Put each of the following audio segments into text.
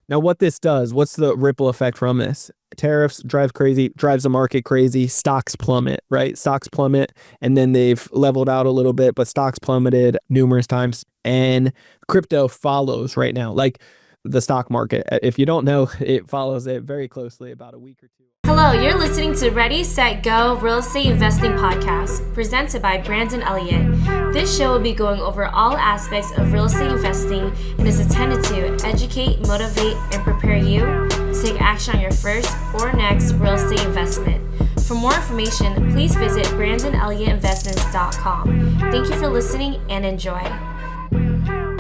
Now, what this does, what's the ripple effect from this? Tariffs drives the market crazy. Stocks plummet, right? Stocks plummet, and then they've leveled out a little bit, but stocks plummeted numerous times, and crypto follows right now. Like the stock market, if you don't know, it follows it very closely about a week or two. Hello, you're listening to Ready, Set, Go Real Estate Investing Podcast, presented by Brandon Elliott. This show will be going over all aspects of real estate investing and is intended to educate, motivate, and prepare you to take action on your first or next real estate investment. For more information, please visit BrandonElliottInvestments.com. Thank you for listening and enjoy.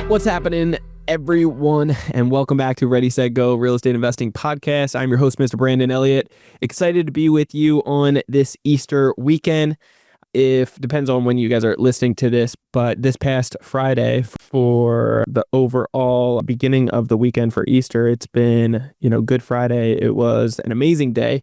What's happening, everyone, and welcome back to Ready, Set, Go Real Estate Investing Podcast. I'm your host, Mr. Brandon Elliott. Excited to be with you on this Easter weekend. Depends on when you guys are listening to this, but this past Friday for the overall beginning of the weekend for Easter, it's been, Good Friday. It was an amazing day.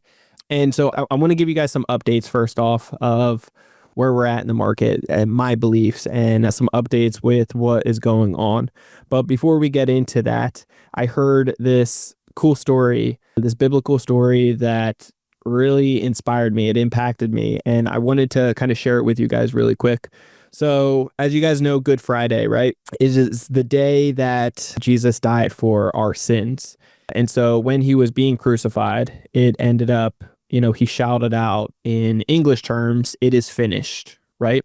And so I want to give you guys some updates first off of where we're at in the market and my beliefs and some updates with what is going on. But before we get into that, I heard this cool story, this biblical story that really inspired me. It impacted me, and I wanted to kind of share it with you guys really quick. So as you guys know, Good Friday, right, is the day that Jesus died for our sins. And so when he was being crucified, it ended up, he shouted out in English terms, "It is finished," right?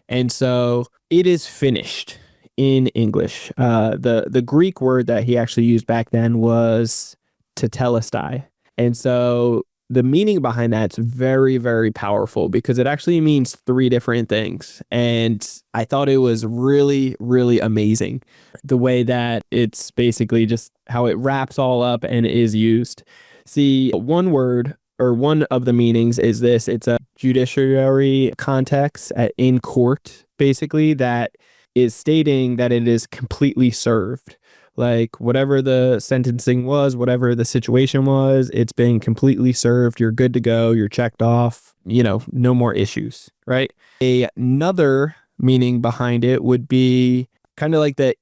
And so it is finished in English. The Greek word that he actually used back then was Tetelestai. And so the meaning behind that's very, very powerful because it actually means three different things. And I thought it was really, really amazing the way that it's basically just how it wraps all up and is used. See, one word or one of the meanings is this. It's a judiciary context in court, basically, that is stating that it is completely served. Like whatever the sentencing was, whatever the situation was, it's been completely served. You're good to go. You're checked off, no more issues, right? Another meaning behind it would be kind of like the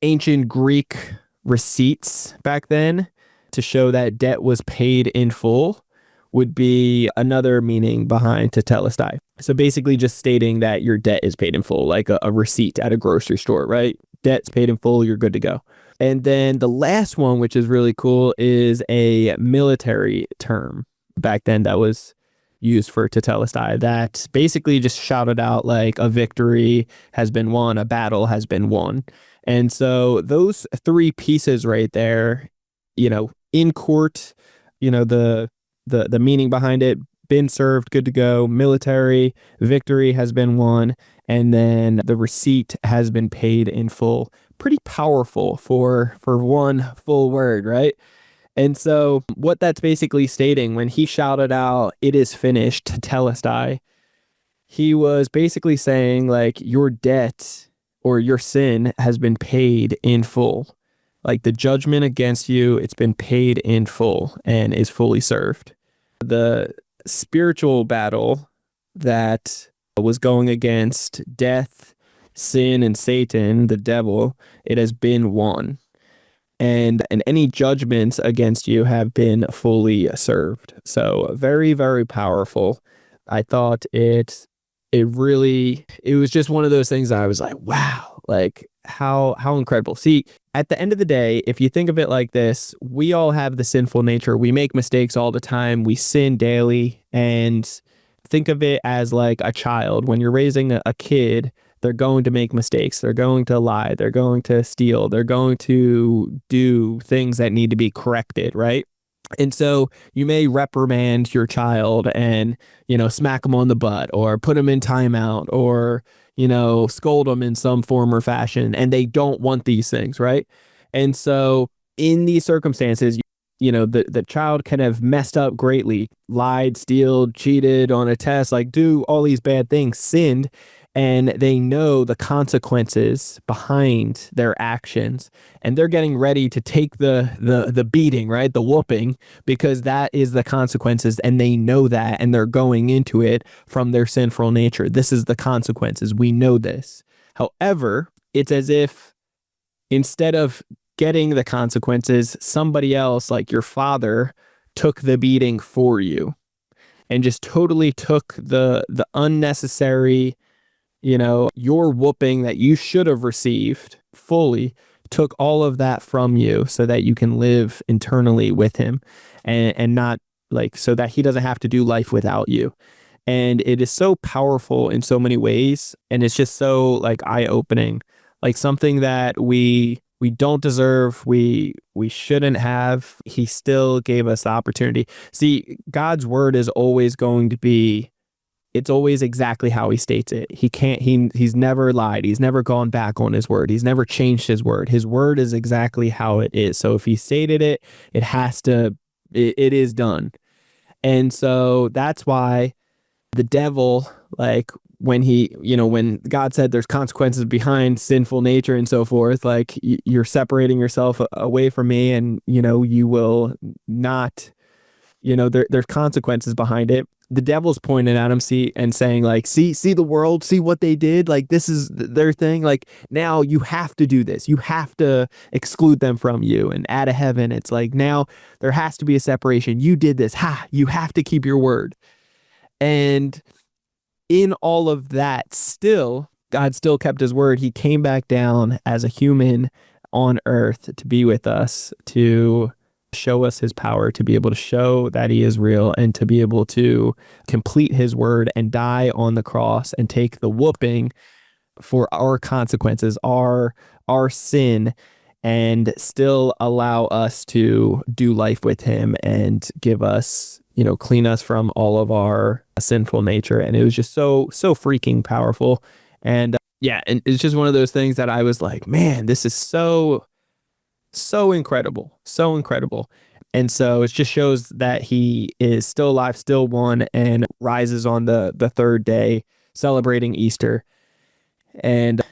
ancient Greek receipts back then to show that debt was paid in full would be another meaning behind Tetelestai. So basically just stating that your debt is paid in full, like a receipt at a grocery store, right? Debt's paid in full, you're good to go. And then the last one, which is really cool, is a military term back then that was used for Tetelestai that basically just shouted out like a victory has been won, a battle has been won. And so those three pieces right there, in court, the meaning behind it, been served, good to go, military, victory has been won, and then the receipt has been paid in full. Pretty powerful for one full word, right? And so what that's basically stating when he shouted out, "It is finished," Tetelestai, he was basically saying like your debt or your sin has been paid in full. Like the judgment against you, it's been paid in full and is fully served. The spiritual battle that was going against death, sin, and Satan, the devil, it has been won. And any judgments against you have been fully served. So very, very powerful. I thought it was just one of those things that I was like, wow, like how incredible. See, at the end of the day, if you think of it like this, we all have the sinful nature. We make mistakes all the time. We sin daily. And think of it as like a child. When you're raising a kid, they're going to make mistakes. They're going to lie. They're going to steal. They're going to do things that need to be corrected, right? And so you may reprimand your child and, smack them on the butt or put them in timeout or, scold them in some form or fashion. And they don't want these things, right? And so in these circumstances, the child can have messed up greatly, lied, stealed, cheated on a test, like do all these bad things, sinned, and they know the consequences behind their actions, and they're getting ready to take the beating, right? The whooping, because that is the consequences, and they know that, and they're going into it from their sinful nature. This is the consequences. We know this. However, it's as if instead of getting the consequences, somebody else, like your father, took the beating for you and just totally took the unnecessary, your whooping that you should have received fully, took all of that from you so that you can live internally with him and not like so that he doesn't have to do life without you. And it is so powerful in so many ways. And it's just so like eye-opening, like something that we don't deserve, we shouldn't have. He still gave us the opportunity. See, God's word is always going to be, it's always exactly how he states it. He's never lied. He's never gone back on his word. He's never changed his word. His word is exactly how it is. So if he stated it, it is done. And so that's why the devil, like when God said there's consequences behind sinful nature and so forth, like you're separating yourself away from me and, you will not, there's consequences behind it. The devil's pointing at him, and saying like, see the world, see what they did. Like, this is their thing. Like, now you have to do this. You have to exclude them from you and out of heaven. It's like, now there has to be a separation. You did this. You have to keep your word. And in all of that, God still kept his word. He came back down as a human on earth to be with us, to show us his power, to be able to show that he is real, and to be able to complete his word and die on the cross and take the whooping for our consequences, our sin, and still allow us to do life with him and give us, clean us from all of our sinful nature. And it was just so freaking powerful. And and it's just one of those things that I was like, man, this is so incredible, so incredible. And so it just shows that he is still alive, still won, and rises on the third day, celebrating Easter. And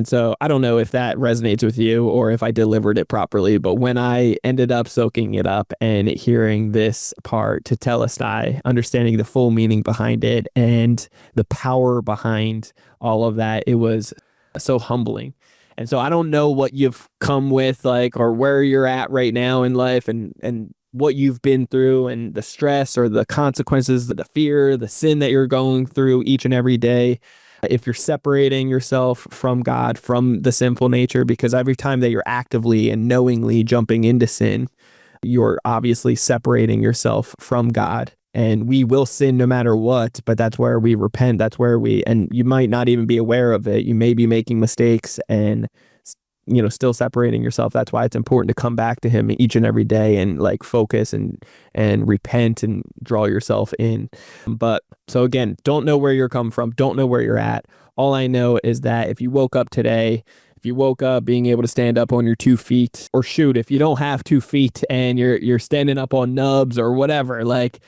so I don't know if that resonates with you or if I delivered it properly, but when I ended up soaking it up and hearing this part, Tetelestai, understanding the full meaning behind it and the power behind all of that, it was so humbling. And so I don't know what you've come with, like, or where you're at right now in life and what you've been through and the stress or the consequences, the fear, the sin that you're going through each and every day. If you're separating yourself from God, from the sinful nature, because every time that you're actively and knowingly jumping into sin, you're obviously separating yourself from God. And we will sin no matter what, but that's where we repent. That's where and you might not even be aware of it. You may be making mistakes and, still separating yourself. That's why it's important to come back to him each and every day and like focus and repent and draw yourself in. But so again, don't know where you're coming from. Don't know where you're at. All I know is that if you woke up today, if you woke up being able to stand up on your 2 feet, or shoot, if you don't have 2 feet and you're standing up on nubs or whatever, like,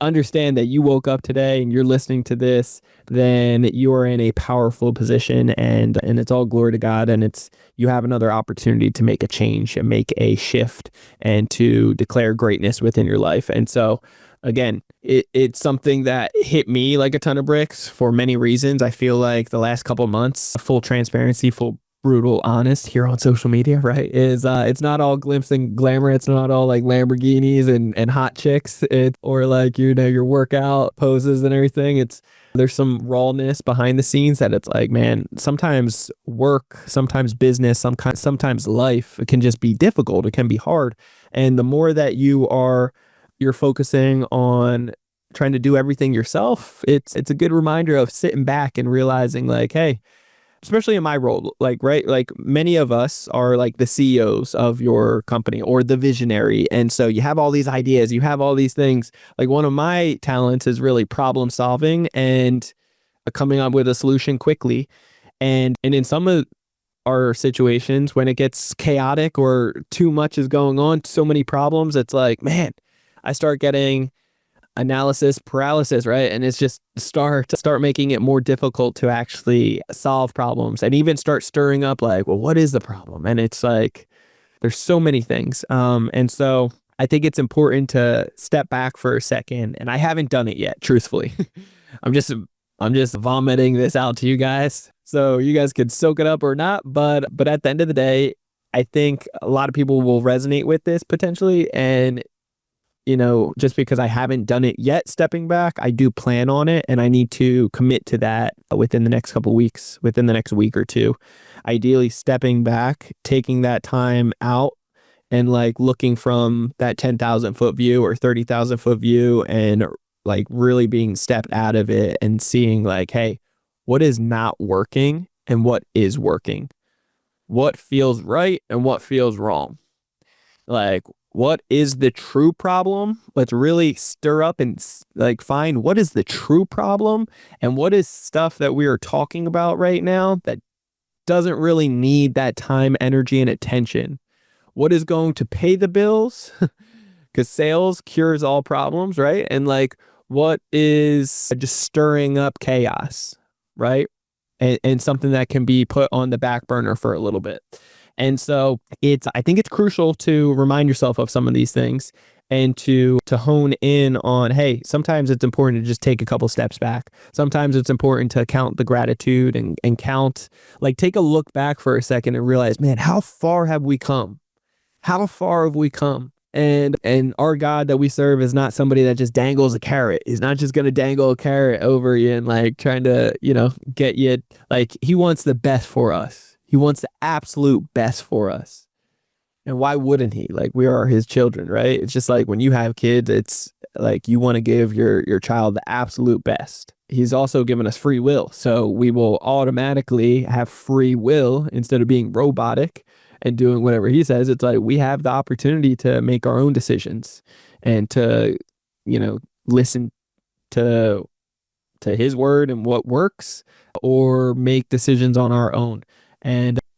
understand that you woke up today and you're listening to this, then you are in a powerful position, and it's all glory to God, and you have another opportunity to make a change and make a shift and to declare greatness within your life. And so again, it's something that hit me like a ton of bricks for many reasons. I feel like the last couple months, full transparency, full brutal honest here on social media, right, is it's not all glimpse and glamour. It's not all like Lamborghinis and hot chicks, or like your workout poses and everything. There's some rawness behind the scenes that it's like, man, sometimes work, sometimes business, sometimes life, it can just be difficult. It can be hard. And the more that you're focusing on trying to do everything yourself, it's a good reminder of sitting back and realizing like, hey, especially in my role, like, right, like many of us are like the CEOs of your company or the visionary. And so you have all these ideas, you have all these things. Like, one of my talents is really problem solving and coming up with a solution quickly. And in some of our situations, when it gets chaotic or too much is going on, so many problems, it's like, man, I start getting analysis paralysis, right? And it's just start making it more difficult to actually solve problems, and even start stirring up like, well, what is the problem? And it's like, there's so many things. And so I think it's important to step back for a second, and I haven't done it yet, truthfully. I'm just vomiting this out to you guys, so you guys could soak it up or not. But at the end of the day, I think a lot of people will resonate with this potentially. And, just because I haven't done it yet, stepping back, I do plan on it, and I need to commit to that within the next couple of weeks, within the next week or two. Ideally, stepping back, taking that time out and like looking from that 10,000 foot view or 30,000 foot view and like really being stepped out of it and seeing like, hey, what is not working and what is working? What feels right and what feels wrong? Like, what is the true problem? Let's really stir up and like find what is the true problem and what is stuff that we are talking about right now that doesn't really need that time, energy, and attention. What is going to pay the bills? Because sales cures all problems, right? And like, what is just stirring up chaos, right? And something that can be put on the back burner for a little bit. And so I think it's crucial to remind yourself of some of these things and to hone in on, hey, sometimes it's important to just take a couple steps back. Sometimes it's important to count the gratitude and count, like take a look back for a second and realize, man, how far have we come? How far have we come? And our God that we serve is not somebody that just dangles a carrot. He's not just going to dangle a carrot over you and like trying to, get you. Like, he wants the best for us. He wants the absolute best for us. And why wouldn't he? Like, we are his children, right? It's just like when you have kids, it's like you want to give your child the absolute best. He's also given us free will. So we will automatically have free will instead of being robotic and doing whatever he says. It's like we have the opportunity to make our own decisions and to, listen to his word and what works, or make decisions on our own.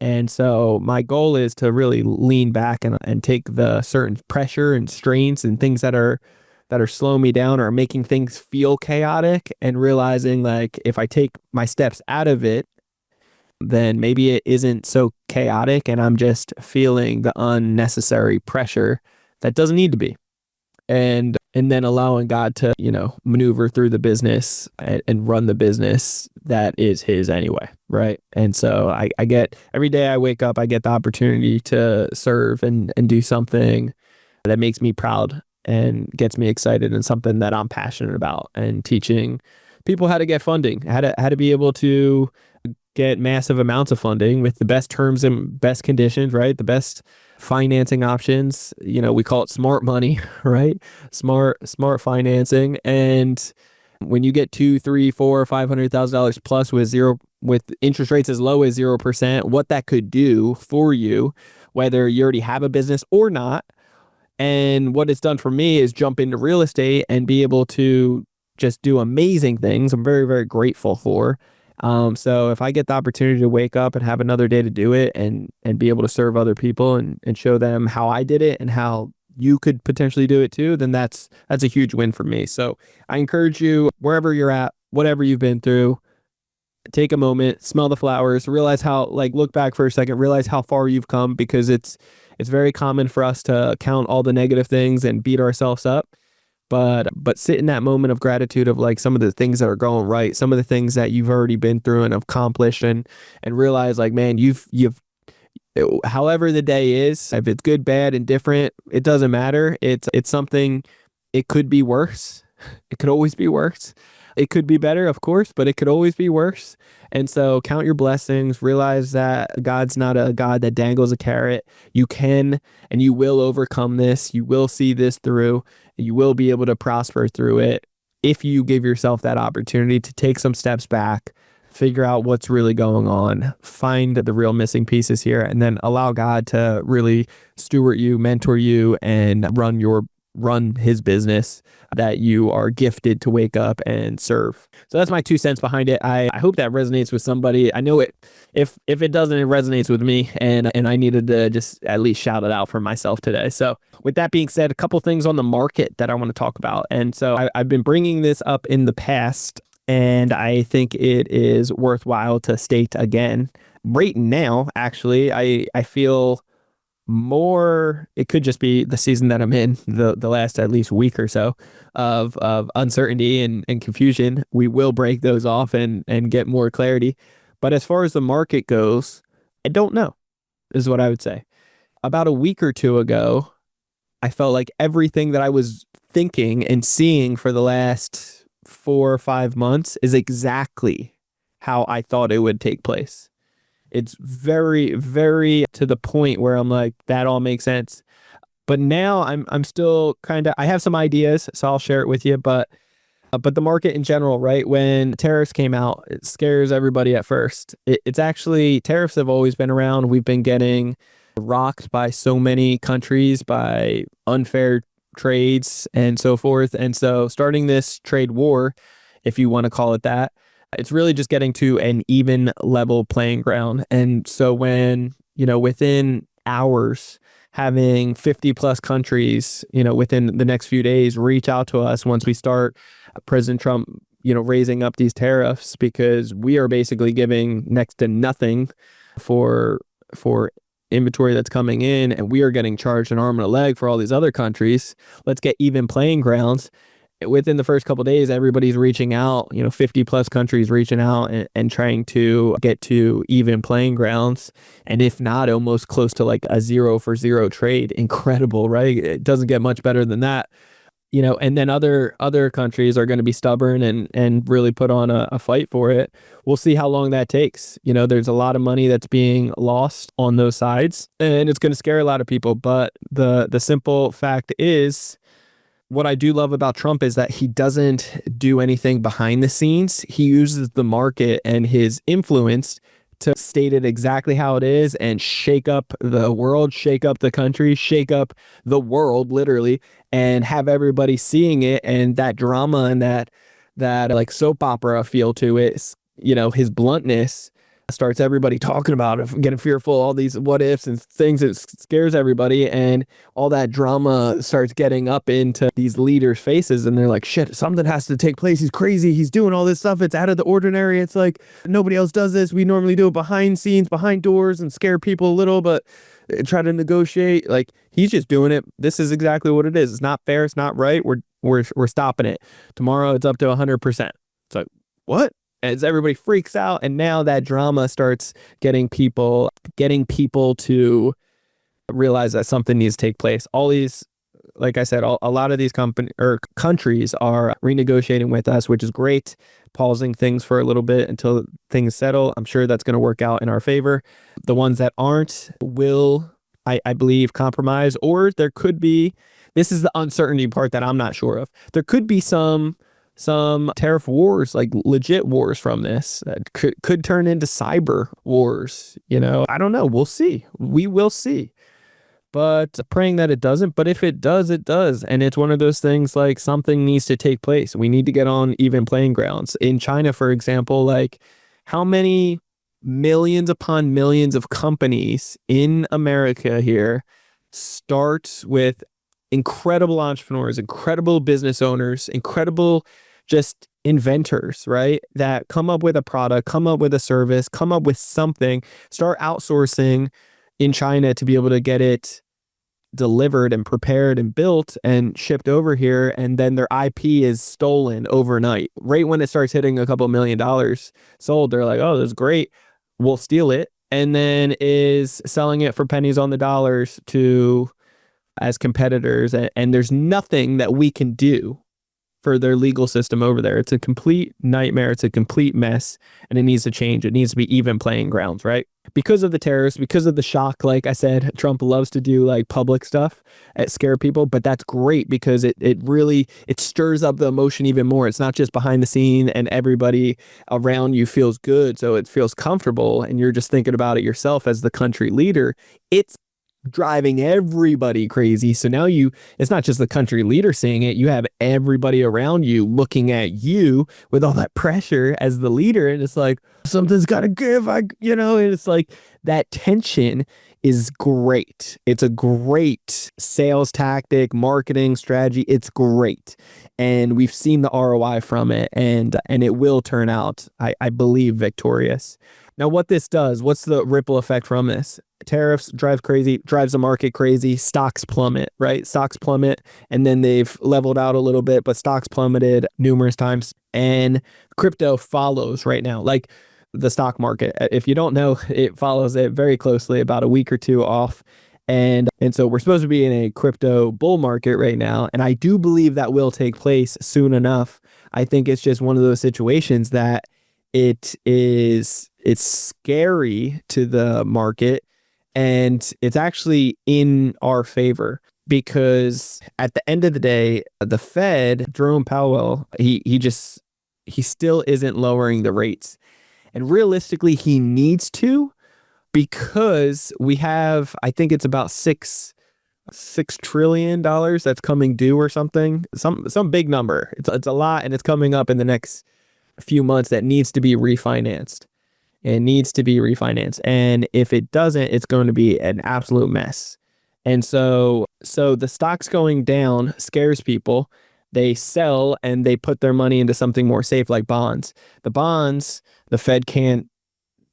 And so my goal is to really lean back and take the certain pressure and strains and things that are slowing me down or making things feel chaotic, and realizing like if I take my steps out of it, then maybe it isn't so chaotic and I'm just feeling the unnecessary pressure that doesn't need to be. And then allowing God to, maneuver through the business and run the business that is his anyway, right? And so I get, every day I wake up, I get the opportunity to serve and do something that makes me proud and gets me excited, and something that I'm passionate about, and teaching people how to get funding, how to be able to get massive amounts of funding with the best terms and best conditions, right? The best financing options. We call it smart money, right? Smart financing. And when you get $2, $3, $4, $500,000 plus with interest rates as low as 0%, what that could do for you, whether you already have a business or not. And what it's done for me is jump into real estate and be able to just do amazing things. I'm very, very grateful for. So if I get the opportunity to wake up and have another day to do it and be able to serve other people and show them how I did it and how you could potentially do it too, then that's a huge win for me. So I encourage you, wherever you're at, whatever you've been through, take a moment, smell the flowers, realize how, like, look back for a second, realize how far you've come, because it's very common for us to count all the negative things and beat ourselves up. But sit in that moment of gratitude of like some of the things that are going right, some of the things that you've already been through and accomplished, and realize like, man, you've however the day is, if it's good, bad, and different, it doesn't matter. It's something. It could be worse. It could always be worse. It could be better, of course, but it could always be worse. And so count your blessings, realize that God's not a God that dangles a carrot. You can and you will overcome this. You will see this through. You will be able to prosper through it if you give yourself that opportunity to take some steps back, figure out what's really going on, find the real missing pieces here, and then allow God to really steward you, mentor you, and run his business that you are gifted to wake up and serve. So that's my 2 cents behind it. I hope that resonates with somebody. I know it, if it doesn't, it resonates with me, and I needed to just at least shout it out for myself today. So with that being said, a couple things on the market that I want to talk about. And so I've been bringing this up in the past, and I think it is worthwhile to state again. Right now, actually, I feel more, it could just be the season that I'm in, the last at least week or so of uncertainty and confusion. We will break those off and get more clarity. But as far as the market goes, I don't know, is what I would say. About a week or two ago, I felt like everything that I was thinking and seeing for the last 4 or 5 months is exactly how I thought it would take place. It's very, very to the point where I'm like, that all makes sense. But now I'm still kind of, I have some ideas, so I'll share it with you. But the market in general, right? When tariffs came out, it scares everybody at first. It's actually, tariffs have always been around. We've been getting rocked by so many countries by unfair trades and so forth. And so starting this trade war, if you want to call it that, it's really just getting to an even level playing ground. And so when, within hours, having 50 plus countries, within the next few days reach out to us once we start President Trump, raising up these tariffs, because we are basically giving next to nothing for inventory that's coming in, and we are getting charged an arm and a leg for all these other countries. Let's get even playing grounds. Within the first couple of days, everybody's reaching out, 50 plus countries reaching out and trying to get to even playing grounds. And if not, almost close to like a 0-for-0 trade. Incredible, right? It doesn't get much better than that. And then other countries are going to be stubborn and really put on a fight for it. We'll see how long that takes. There's a lot of money that's being lost on those sides, and it's going to scare a lot of people. But the simple fact is, what I do love about Trump is that he doesn't do anything behind the scenes. He uses the market and his influence to state it exactly how it is and shake up the world, shake up the country, shake up the world, literally, and have everybody seeing it, and that drama and that like soap opera feel to it. His bluntness starts everybody talking about it, getting fearful, all these what ifs and things. It scares everybody, and all that drama starts getting up into these leaders' faces, and they're like, shit, something has to take place. He's crazy. He's doing all this stuff. It's out of the ordinary. It's like nobody else does this. We normally do it behind scenes, behind doors, and scare people a little, but try to negotiate. Like, he's just doing it. This is exactly what it is. It's not fair. It's not right. We're stopping it. Tomorrow it's up to 100%. It's like, what? As everybody freaks out, and now that drama starts getting people to realize that something needs to take place. All these, like I said, a lot of these countries are renegotiating with us, which is great, pausing things for a little bit until things settle. I'm sure that's going to work out in our favor. The ones that aren't will, I believe, compromise, or there could be, this is the uncertainty part that I'm not sure of. There could be some tariff wars, like legit wars from this, that could turn into cyber wars. I don't know. We'll see. We will see. But praying that it doesn't. But if it does, it does. And it's one of those things, like, something needs to take place. We need to get on even playing grounds. In China, for example, like, how many millions upon millions of companies in America here start with incredible entrepreneurs, incredible business owners, incredible just inventors, right? That come up with a product, come up with a service, come up with something, start outsourcing in China to be able to get it delivered and prepared and built and shipped over here. And then their IP is stolen overnight. Right when it starts hitting a couple $1 million sold, they're like, oh, that's great. We'll steal it. And then is selling it for pennies on the dollars to as competitors. And there's nothing that we can do for their legal system over there. It's a complete nightmare. It's a complete mess, and it needs to change. It needs to be even playing grounds, right? Because of the terrorists, because of the shock, like I said, Trump loves to do like public stuff and scare people, but that's great because it really stirs up the emotion even more. It's not just behind the scene and everybody around you feels good, so it feels comfortable, and you're just thinking about it yourself as the country leader. It's driving everybody crazy. So now it's not just the country leader seeing it, you have everybody around you looking at you with all that pressure as the leader, and it's like, something's got to give. And it's like that tension is great. It's a great sales tactic, marketing strategy. It's great. And we've seen the ROI from it, and it will turn out, I believe, victorious. Now, what this does, what's the ripple effect from this? Tariffs drives the market crazy. Stocks plummet, right? Stocks plummet, and then they've leveled out a little bit, but stocks plummeted numerous times, and crypto follows right now. Like the stock market, if you don't know, it follows it very closely, about a week or two off. And so we're supposed to be in a crypto bull market right now. And I do believe that will take place soon enough. I think it's just one of those situations that it's scary to the market, and it's actually in our favor because at the end of the day, the Fed, Jerome Powell, he still isn't lowering the rates. And realistically, he needs to, because we have, I think it's about $6 trillion that's coming due or something, some big number. It's a lot, and it's coming up in the next few months that needs to be refinanced. It needs to be refinanced, and if it doesn't, it's going to be an absolute mess. And so the stocks going down scares people. They sell and they put their money into something more safe, like bonds. The bonds, the Fed can't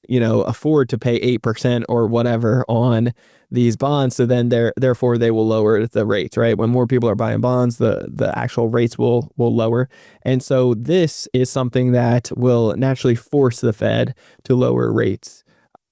afford to pay 8% or whatever on these bonds. So then therefore they will lower the rates, right? When more people are buying bonds, the actual rates will lower. And so this is something that will naturally force the Fed to lower rates.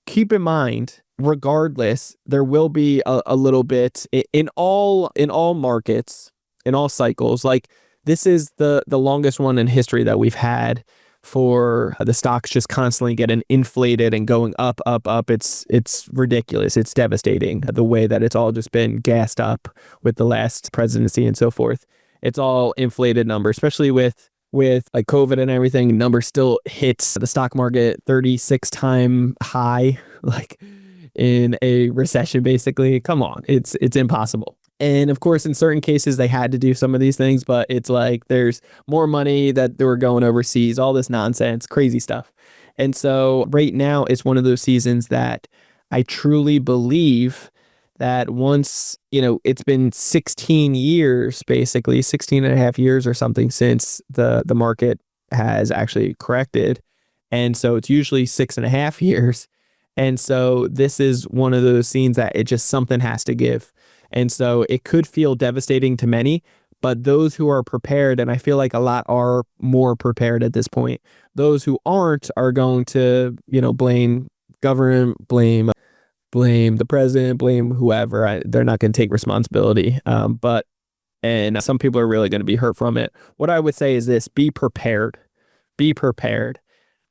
Keep in mind, regardless, there will be a little bit in all markets, in all cycles. Like, this is the longest one in history that we've had for the stocks just constantly getting inflated and going up, up, up. It's ridiculous. It's devastating the way that it's all just been gassed up with the last presidency and so forth. It's all inflated numbers, especially with like COVID and everything. Numbers still hits the stock market 36-time high, like in a recession, basically. Come on, it's impossible. And of course, in certain cases, they had to do some of these things, but it's like there's more money that they were going overseas, all this nonsense, crazy stuff. And so right now, it's one of those seasons that I truly believe that once, it's been 16 years, basically 16 and a half years or something since the market has actually corrected. And so it's usually 6.5 years. And so this is one of those scenes that it just, something has to give. And so it could feel devastating to many, but those who are prepared, and I feel like a lot are more prepared at this point, those who aren't are going to, blame government, blame the president, blame whoever. They're not going to take responsibility. And some people are really going to be hurt from it. What I would say is this: be prepared. Be prepared.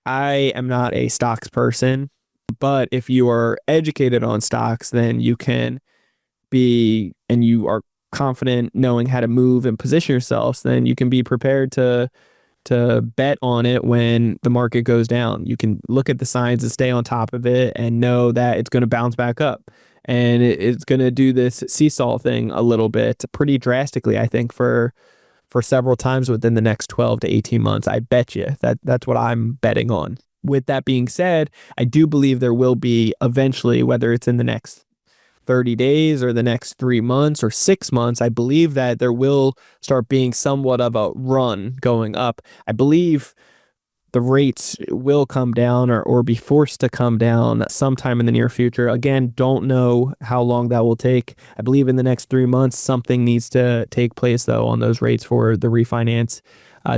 I am not a stocks person, but if you are educated on stocks, then you can be, and you are confident knowing how to move and position yourselves, then you can be prepared to bet on it when the market goes down. You can look at the signs and stay on top of it and know that it's going to bounce back up, and it's going to do this seesaw thing a little bit, pretty drastically, I think, for several times within the next 12 to 18 months. I bet you that's what I'm betting on. With that being said, I do believe there will be eventually, whether it's in the next 30 days or the next 3 months or 6 months, I believe that there will start being somewhat of a run going up. I believe the rates will come down or be forced to come down sometime in the near future. Again, don't know how long that will take. I believe in the next 3 months, something needs to take place, though, on those rates for the refinance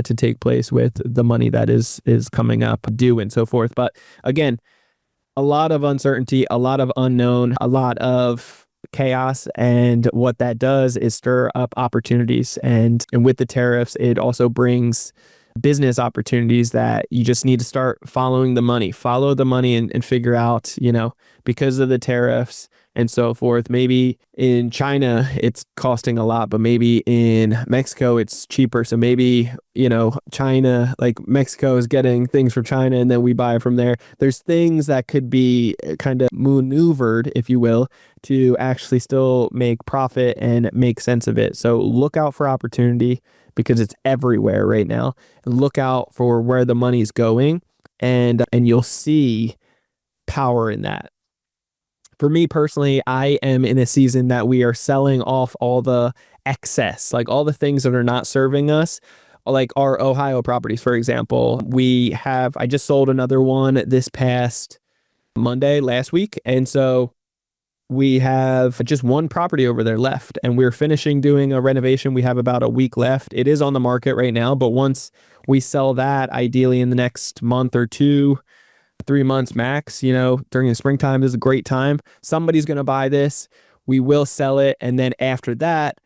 to take place with the money that is coming up due and so forth. But again, a lot of uncertainty, a lot of unknown, a lot of chaos. And what that does is stir up opportunities. And with the tariffs, it also brings business opportunities that you just need to start following the money. Follow the money and figure out, because of the tariffs and so forth. Maybe in China, it's costing a lot, but maybe in Mexico, it's cheaper. So maybe, China, like Mexico is getting things from China and then we buy from there. There's things that could be kind of maneuvered, if you will, to actually still make profit and make sense of it. So look out for opportunity because it's everywhere right now. Look out for where the money's going, and you'll see power in that. For me personally, I am in a season that we are selling off all the excess, like all the things that are not serving us, like our Ohio properties, for example. I just sold another one this past Monday last week. And so we have just one property over there left, and we're finishing doing a renovation. We have about a week left. It is on the market right now, but once we sell that, ideally in the next month or 2, 3 months max, during the springtime is a great time. Somebody's going to buy this. we will sell it. And then after that,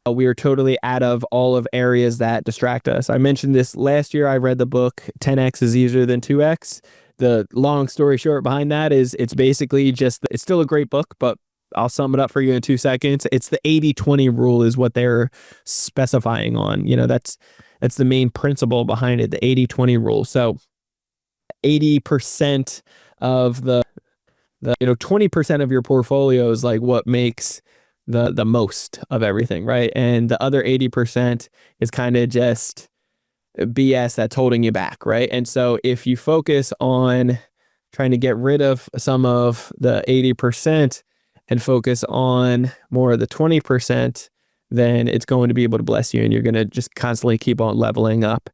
we are totally out of all of areas that distract us. I mentioned this last year. I read the book 10X is easier than 2X. The long story short behind that is it's basically just, it's still a great book, but I'll sum it up for you in 2 seconds. It's the 80-20 rule is what they're specifying on. That's the main principle behind it, the 80-20 rule. So 80% of the 20% of your portfolio is like what makes the most of everything, right? And the other 80% is kind of just BS that's holding you back, right? And so if you focus on trying to get rid of some of the 80% and focus on more of the 20%, then it's going to be able to bless you, and you're going to just constantly keep on leveling up.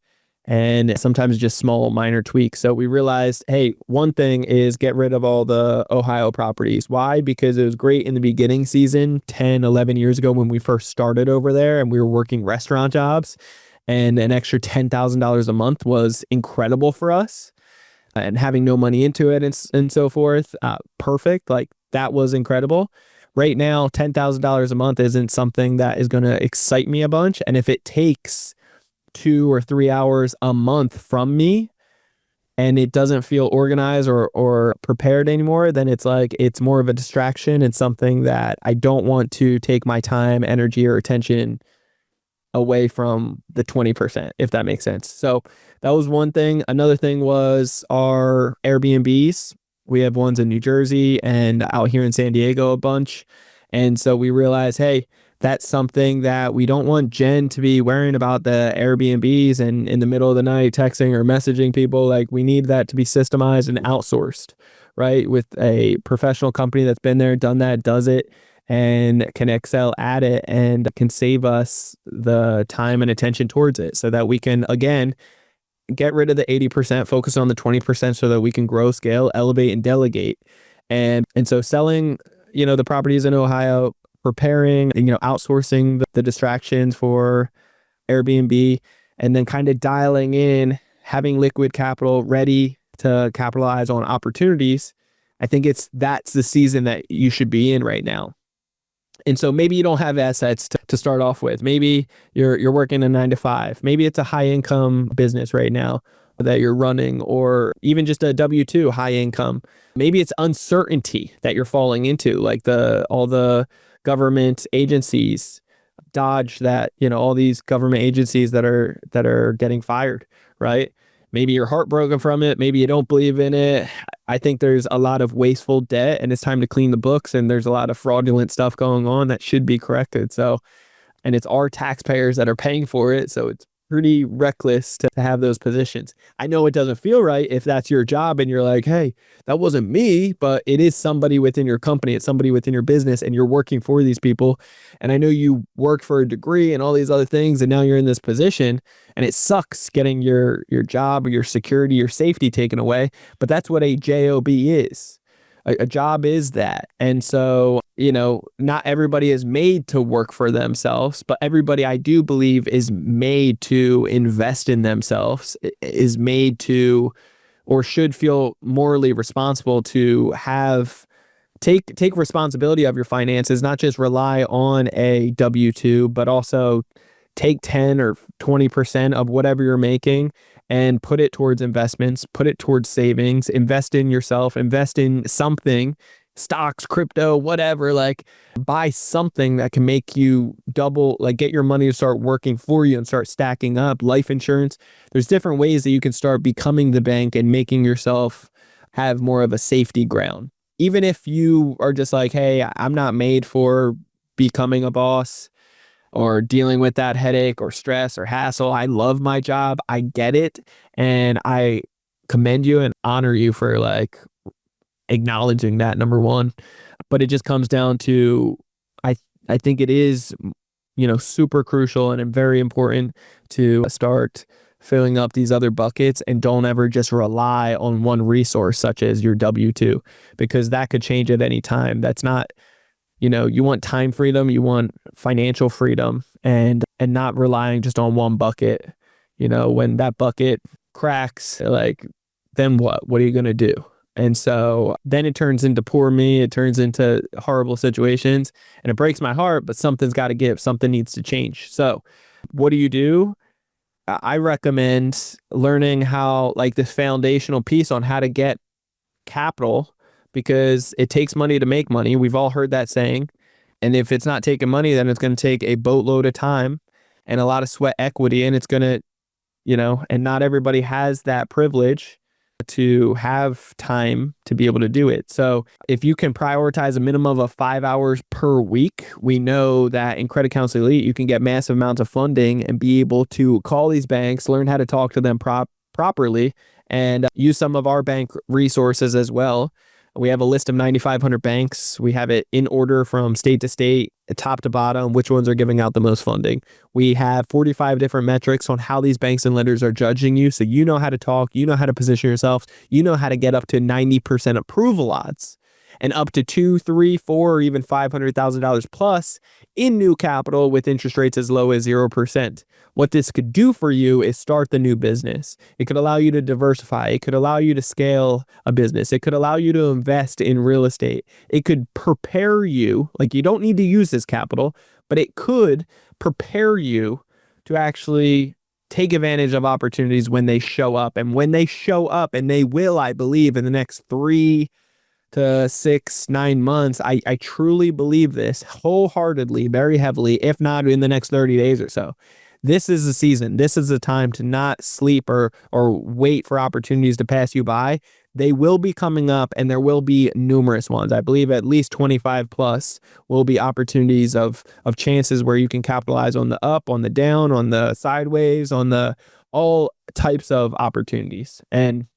And sometimes just small minor tweaks. So we realized, hey, one thing is get rid of all the Ohio properties. Why? Because it was great in the beginning season 10, 11 years ago when we first started over there and we were working restaurant jobs, and an extra $10,000 a month was incredible for us, and having no money into it and so forth. Perfect. Like that was incredible. Right now, $10,000 a month isn't something that is going to excite me a bunch. And if it takes 2 or 3 hours a month from me and it doesn't feel organized or prepared anymore, then it's like it's more of a distraction and something that I don't want to take my time, energy, or attention away from the 20%, if that makes sense. So that was one thing. Another thing was our Airbnbs. We have ones in New Jersey and out here in San Diego a bunch. And so we realized, hey, that's something that we don't want Jen to be worrying about the Airbnbs and in the middle of the night texting or messaging people. Like we need that to be systemized and outsourced, right? With a professional company that's been there, done that, does it, and can excel at it and can save us the time and attention towards it so that we can, again, get rid of the 80%, focus on the 20% so that we can grow, scale, elevate, and delegate. And so selling, the properties in Ohio, preparing, outsourcing the distractions for Airbnb, and then kind of dialing in, having liquid capital ready to capitalize on opportunities. I think that's the season that you should be in right now. And so maybe you don't have assets to start off with. Maybe you're working a 9-to-5. Maybe it's a high income business right now that you're running, or even just a W-2 high income. Maybe it's uncertainty that you're falling into, like all the government agencies, dodge that, all these government agencies that are getting fired, right? Maybe you're heartbroken from it. Maybe you don't believe in it. I think there's a lot of wasteful debt and it's time to clean the books, and there's a lot of fraudulent stuff going on that should be corrected. So, and it's our taxpayers that are paying for it. So it's pretty reckless to have those positions. I know it doesn't feel right if that's your job and you're like, hey, that wasn't me, but it is somebody within your company. It's somebody within your business and you're working for these people. And I know you work for a degree and all these other things, and now you're in this position and it sucks getting your job or your security, your safety taken away. But that's what a job is. A job is that. And so, not everybody is made to work for themselves, but everybody, I do believe, is made to invest in themselves, is made to, or should feel morally responsible to take responsibility of your finances, not just rely on a W-2, but also take 10 or 20% of whatever you're making and put it towards investments, put it towards savings, invest in yourself, invest in something, stocks, crypto, whatever, like buy something that can make you double, like get your money to start working for you and start stacking up. Life insurance. There's different ways that you can start becoming the bank and making yourself have more of a safety ground. Even if you are just like, hey, I'm not made for becoming a boss or dealing with that headache or stress or hassle. I love my job. I get it. And I commend you and honor you for like acknowledging that, number one. But it just comes down to, I think it is, super crucial and very important to start filling up these other buckets, and don't ever just rely on one resource such as your W-2, because that could change at any time. That's not, you want time freedom, you want financial freedom, and not relying just on one bucket. When that bucket cracks, like, then what? What are you going to do? And so then it turns into poor me. It turns into horrible situations, and it breaks my heart, but something's got to give. Something needs to change. So what do? I recommend learning how, like, this foundational piece on how to get capital, because it takes money to make money. We've all heard that saying. And if it's not taking money, then it's going to take a boatload of time and a lot of sweat equity. And it's going to, and not everybody has that privilege to have time to be able to do it. So if you can prioritize a minimum of 5 hours per week, we know that in Credit Counsel Elite, you can get massive amounts of funding and be able to call these banks, learn how to talk to them properly, and use some of our bank resources as well. We have a list of 9,500 banks. We have it in order from state to state, top to bottom, which ones are giving out the most funding. We have 45 different metrics on how these banks and lenders are judging you. So you know how to talk, you know how to position yourself, you know how to get up to 90% approval odds and up to $2, $3, $4, or even $500,000 plus in new capital with interest rates as low as 0%. What this could do for you is start the new business. It could allow you to diversify. It could allow you to scale a business. It could allow you to invest in real estate. It could prepare you, like, you don't need to use this capital, but it could prepare you to actually take advantage of opportunities when they show up. And when they show up, and they will, I believe, in the next 3 to 6, 9 months, I truly believe this wholeheartedly, very heavily, if not in the next 30 days or so. This is the season. This is the time to not sleep or wait for opportunities to pass you by. They will be coming up, and there will be numerous ones. I believe at least 25 plus will be opportunities of chances where you can capitalize on the up, on the down, on the sideways, on the all types of opportunities. And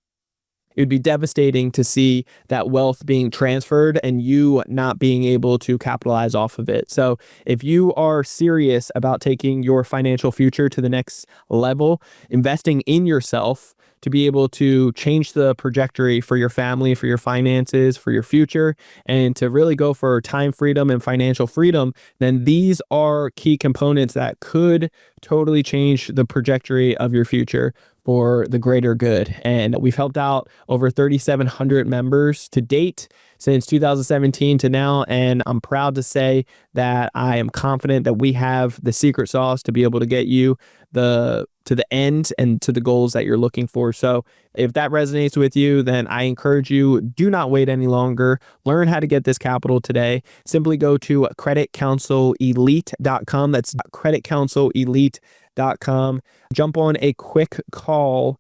it would be devastating to see that wealth being transferred and you not being able to capitalize off of it. So if you are serious about taking your financial future to the next level, investing in yourself to be able to change the trajectory for your family, for your finances, for your future, and to really go for time freedom and financial freedom, then these are key components that could totally change the trajectory of your future for the greater good. And we've helped out over 3,700 members to date since 2017 to now. And I'm proud to say that I am confident that we have the secret sauce to be able to get you to the end and to the goals that you're looking for. So if that resonates with you, then I encourage you, do not wait any longer. Learn how to get this capital today. Simply go to creditcounselelite.com. That's creditcounselelite.com. Jump on a quick call.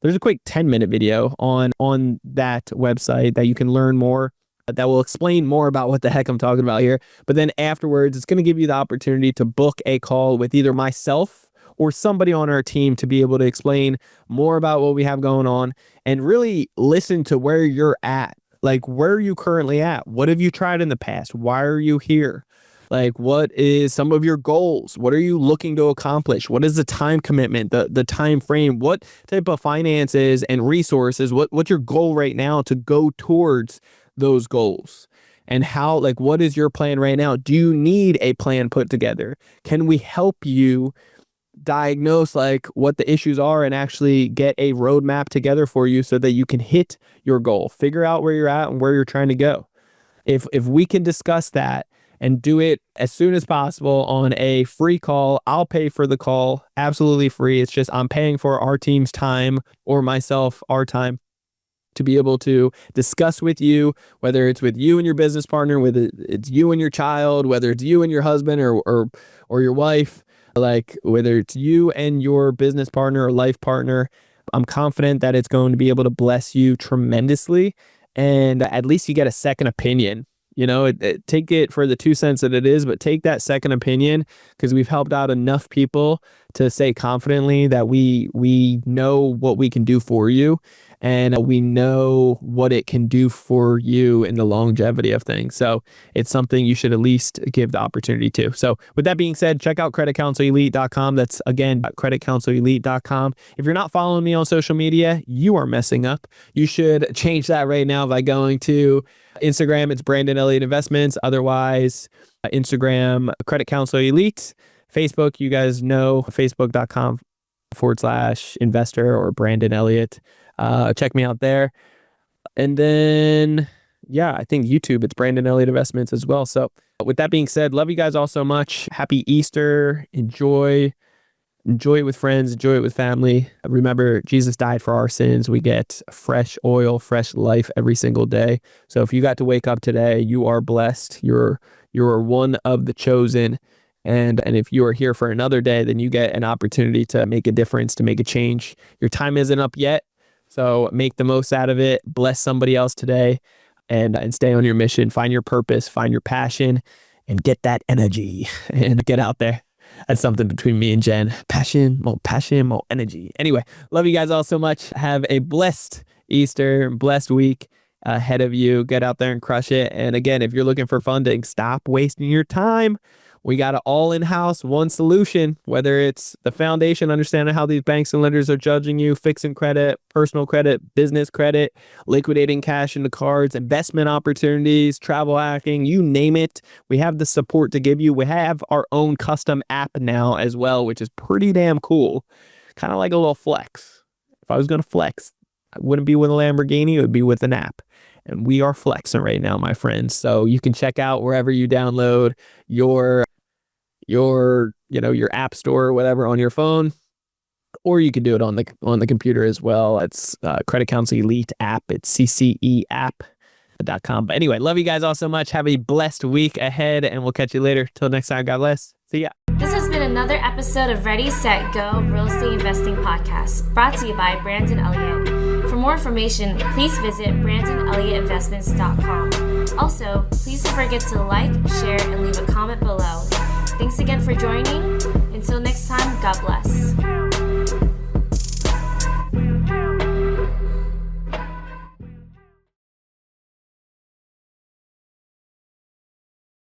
There's a quick 10-minute video on that website that you can learn more, that will explain more about what the heck I'm talking about here. But then afterwards, it's going to give you the opportunity to book a call with either myself or somebody on our team to be able to explain more about what we have going on and really listen to where you're at. Like, where are you currently at? What have you tried in the past? Why are you here? Like, what is some of your goals? What are you looking to accomplish? What is the time commitment, the time frame? What type of finances and resources? What's your goal right now to go towards those goals? And how, like, what is your plan right now? Do you need a plan put together? Can we help you diagnose, like, what the issues are and actually get a roadmap together for you so that you can hit your goal, figure out where you're at and where you're trying to go? If we can discuss that and do it as soon as possible on a free call, I'll pay for the call, absolutely free. It's just I'm paying for our team's time, or myself, our time, to be able to discuss with you, whether it's with you and your business partner, whether it's you and your child, whether it's you and your husband or your wife, like whether it's you and your business partner or life partner. I'm confident that it's going to be able to bless you tremendously. And at least you get a second opinion. Take it for the 2 cents that it is, but take that second opinion, because we've helped out enough people to say confidently that we know what we can do for you, and we know what it can do for you in the longevity of things. So it's something you should at least give the opportunity to. So with that being said, check out creditcounselelite.com. That's, again, creditcounselelite.com. If you're not following me on social media, you are messing up. You should change that right now by going to Instagram. It's Brandon Elliott Investments. Otherwise, Instagram, Credit Counsel Elite. Facebook, you guys know, facebook.com/investor or Brandon Elliott. Check me out there. And then, yeah, I think YouTube, it's Brandon Elliott Investments as well. So with that being said, love you guys all so much. Happy Easter. Enjoy it with friends, enjoy it with family. Remember, Jesus died for our sins. We get fresh oil, fresh life every single day. So if you got to wake up today, you are blessed. You're one of the chosen. And if you are here for another day, then you get an opportunity to make a difference, to make a change. Your time isn't up yet, so make the most out of it. Bless somebody else today, and stay on your mission. Find your purpose, find your passion, and get that energy and get out there. That's something between me and Jen. Passion, more energy. Anyway, love you guys all so much. Have a blessed Easter, blessed week ahead of you. Get out there and crush it. And again, if you're looking for funding, stop wasting your time. We got it all in-house, one solution, whether it's the foundation, understanding how these banks and lenders are judging you, fixing credit, personal credit, business credit, liquidating cash into cards, investment opportunities, travel hacking, you name it. We have the support to give you. We have our own custom app now as well, which is pretty damn cool. Kind of like a little flex. If I was going to flex, I wouldn't be with a Lamborghini, it would be with an app. And we are flexing right now, my friends. So you can check out wherever you download your app store or whatever on your phone, or you can do it on the computer as well. It's Credit Counsel Elite app. It's cceapp.com. But anyway, love you guys all so much. Have a blessed week ahead, and we'll catch you later. Till next time, God bless. See ya. This has been another episode of Ready, Set, Go Real Estate Investing Podcast, brought to you by Brandon Elliott. For more information, please visit BrandonElliottInvestments.com. Also, please don't forget to like, share, and leave a comment below. Thanks again for joining. Until next time, God bless.